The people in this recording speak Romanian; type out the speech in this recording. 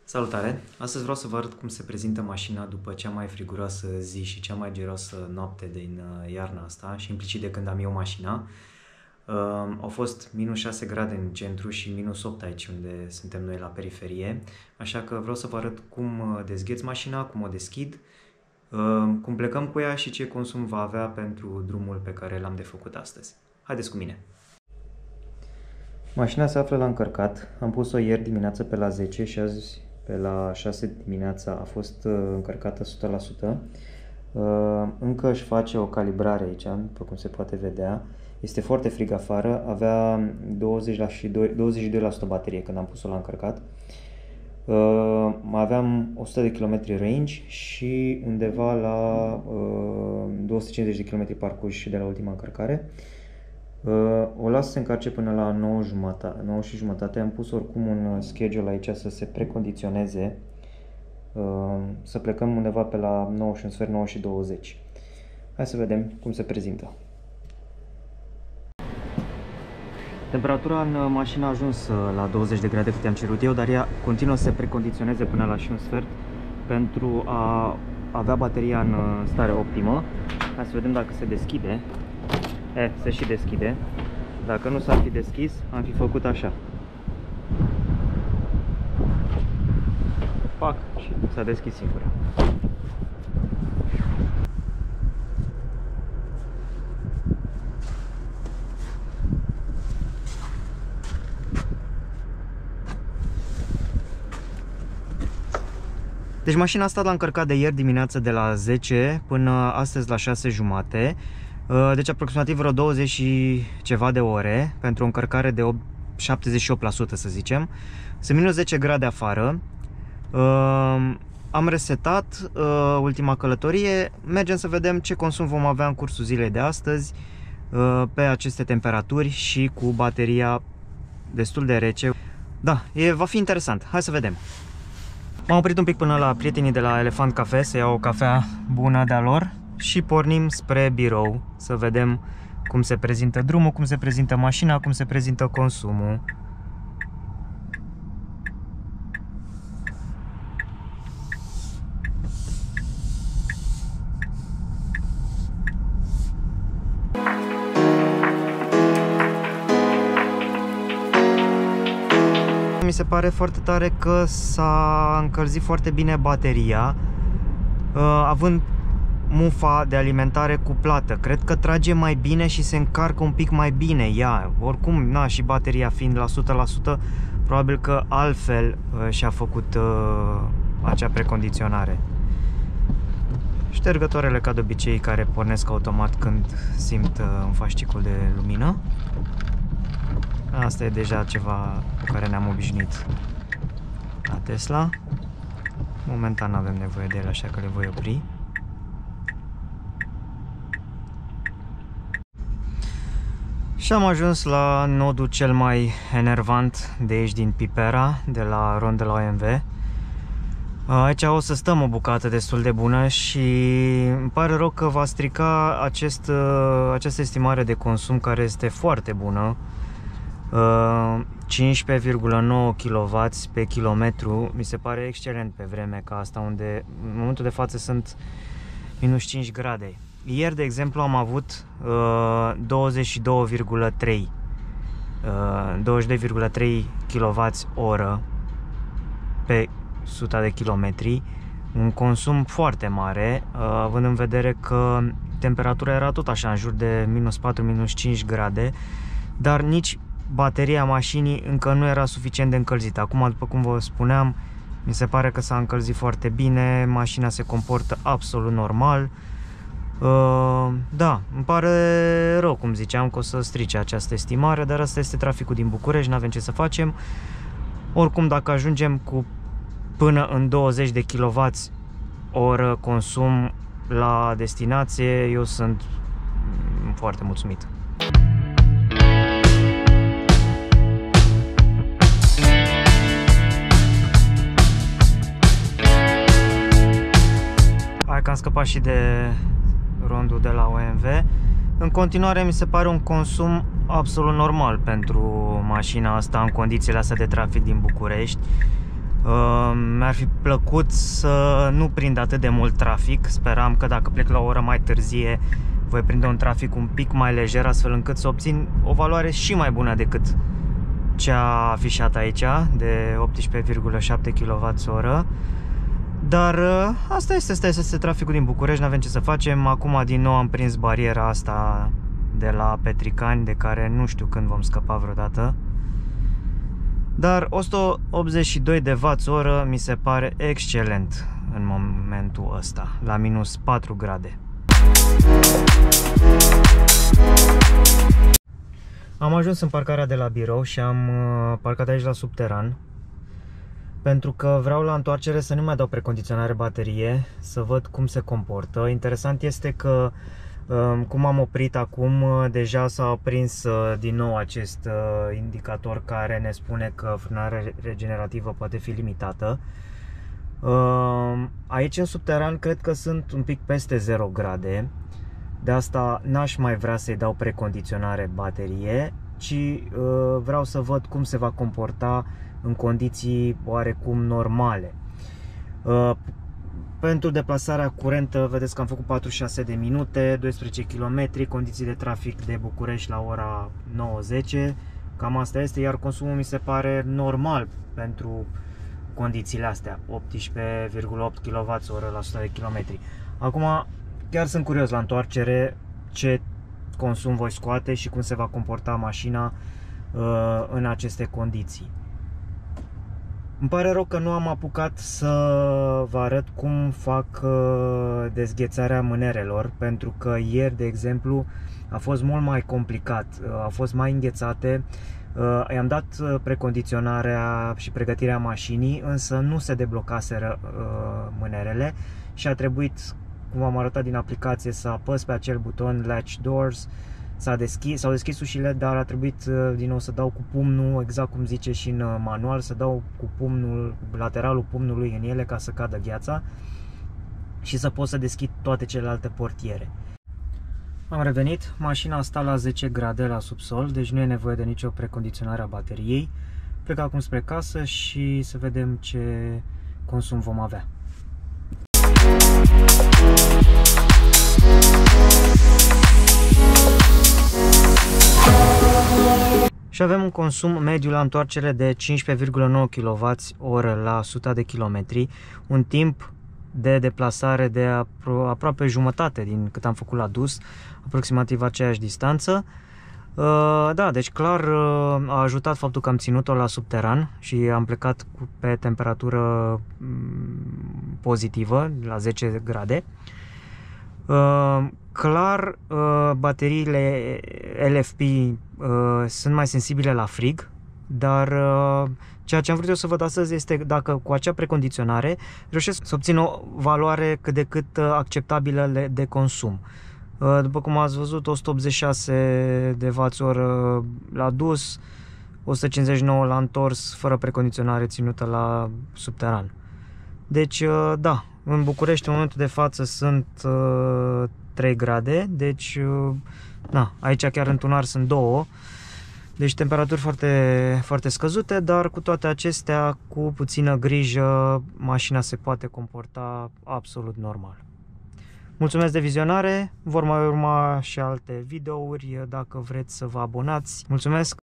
Salutare! Astăzi vreau să vă arăt cum se prezintă mașina după cea mai friguroasă zi și cea mai geroasă noapte din iarna asta și implicit de când am eu mașina. Au fost minus 6 grade în centru și minus 8 aici unde suntem noi la periferie, așa că vreau să vă arăt cum dezgheț mașina, cum o deschid, cum plecăm cu ea și ce consum va avea pentru drumul pe care l-am de făcut astăzi. Haideți cu mine! Mașina se află la încărcat, am pus-o ieri dimineață pe la 10 și azi pe la 6 dimineața a fost încărcată 100%. Încă își face o calibrare aici, după cum se poate vedea. Este foarte frig afară, avea 22% baterie când am pus-o la încărcat. Aveam 100 de km range și undeva la 250 de km parcurși de la ultima încărcare. O las să se încarce până la 9 și jumătate. Am pus oricum un schedule aici să se precondiționeze, să plecăm undeva pe la 9 și un sfert, 9 și 20. Hai să vedem cum se prezintă. Temperatura în mașină a ajuns la 20 de grade cât am cerut eu, dar ea continuă să se precondiționeze până la și un sfert pentru a avea bateria în stare optimă. Hai să vedem dacă se deschide. Se și deschide. Dacă nu s-ar fi deschis, am fi făcut așa. Pac, și s-a deschis singură. Deci mașina a stat la încărcat de ieri dimineață de la 10 până astăzi la 6 jumate. Deci aproximativ vreo 20 și ceva de ore pentru o încărcare de 78%, să zicem. Sunt minus 10 grade afară. Am resetat ultima călătorie. Mergem să vedem ce consum vom avea în cursul zilei de astăzi pe aceste temperaturi și cu bateria destul de rece. Da, va fi interesant. Hai să vedem. M-am oprit un pic până la prietenii de la Elefant Cafe să iau o cafea bună de-a lor și pornim spre birou să vedem cum se prezintă drumul, cum se prezintă mașina, cum se prezintă consumul. Mi se pare foarte tare că s-a încălzit foarte bine bateria, având mufa de alimentare cuplată. Cred că trage mai bine și se încarcă un pic mai bine ea. Oricum, și bateria fiind la 100%, probabil că altfel și-a făcut acea precondiționare. Ștergătoarele, ca de obicei, care pornesc automat când simt un fascicul de lumină. Asta e deja ceva cu care ne-am obișnuit la Tesla. Momentan nu avem nevoie de ele, așa că le voi opri. Și am ajuns la nodul cel mai enervant de aici din Pipera, de la rondă la OMV. Aici o să stăm o bucată destul de bună și îmi pare rău că va strica această estimare de consum care este foarte bună. 15,9 kW pe kilometru, mi se pare excelent pe vreme ca asta, unde în momentul de față sunt minus 5 grade. Ieri, de exemplu, am avut 22,3 kWh pe 100 de kilometri, un consum foarte mare, având în vedere că temperatura era tot așa, în jur de minus 4, minus 5 grade, dar nici bateria mașinii încă nu era suficient de încălzită. Acum, după cum vă spuneam, mi se pare că s-a încălzit foarte bine, mașina se comportă absolut normal. Da, îmi pare rău, cum ziceam, că o să strice această estimare, dar asta este traficul din București, nu avem ce să facem. Oricum, dacă ajungem cu până în 20 de kWh consum la destinație, eu sunt foarte mulțumit. Hai că am scăpat și de rondul de la OMV. În continuare mi se pare un consum absolut normal pentru mașina asta în condițiile astea de trafic din București. Mi-ar fi plăcut să nu prind atât de mult trafic. Speram că dacă plec la o oră mai târzie voi prinde un trafic un pic mai lejer, astfel încât să obțin o valoare și mai bună decât cea afișată aici de 18,7 kWh. Dar asta este traficul din București, n-avem ce să facem. Acum din nou am prins bariera asta de la Petricani, de care nu știu când vom scăpa vreodată. Dar 182 de Wh mi se pare excelent în momentul ăsta, la minus 4 grade. Am ajuns în parcarea de la birou și am parcat aici la subteran, pentru că vreau la întoarcere să nu mai dau precondiționare baterie, să văd cum se comportă. Interesant este că cum am oprit acum, deja s-a aprins din nou acest indicator care ne spune că frânarea regenerativă poate fi limitată. Aici în subteran cred că sunt un pic peste 0 grade. De asta n-aș mai vrea să-i dau precondiționare baterie, ci vreau să văd cum se va comporta în condiții oarecum normale. Pentru deplasarea curentă, vedeți că am făcut 46 de minute, 12 km, condiții de trafic de București la ora 9-10. Cam asta este, iar consumul mi se pare normal pentru condițiile astea, 18,8 kWh la 100 de km. Acum, chiar sunt curios la întoarcere ce consum voi scoate și cum se va comporta mașina în aceste condiții. Îmi pare rău că nu am apucat să vă arăt cum fac dezghețarea mânerelor, pentru că ieri, de exemplu, a fost mult mai complicat, au fost mai înghețate. I-am dat precondiționarea și pregătirea mașinii, însă nu se deblocaseră mânerele și a trebuit, cum am arătat din aplicație, să apăs pe acel buton Latch Doors. S-au deschis ușile, dar a trebuit din nou să dau cu pumnul, exact cum zice și în manual, să dau cu pumnul, cu lateralul pumnului în ele ca să cadă gheața și să pot să deschid toate celelalte portiere. Am revenit, mașina a stat la 10 grade la subsol, deci nu e nevoie de nicio precondiționare a bateriei. Plec acum spre casă și să vedem ce consum vom avea. Și avem un consum mediu la întoarcere de 15,9 kWh la 100 de km, un timp de deplasare de aproape jumătate din cât am făcut la dus, aproximativ aceeași distanță. Da, deci clar a ajutat faptul că am ținut-o la subteran și am plecat pe temperatură pozitivă, la 10 grade. Clar, bateriile LFP sunt mai sensibile la frig, dar ceea ce am vrut eu să văd astăzi este dacă cu acea precondiționare reușesc să obțin o valoare cât de cât acceptabilă de consum. După cum ați văzut, 186 de Wh la dus, 159 la întors, fără precondiționare ținută la subteran. Deci, da, în București în momentul de față sunt 3 grade, deci, na, aici chiar în Tunar sunt 2, deci temperaturi foarte, foarte scăzute, dar cu toate acestea, cu puțină grijă, mașina se poate comporta absolut normal. Mulțumesc de vizionare, vor mai urma și alte videouri dacă vreți să vă abonați. Mulțumesc!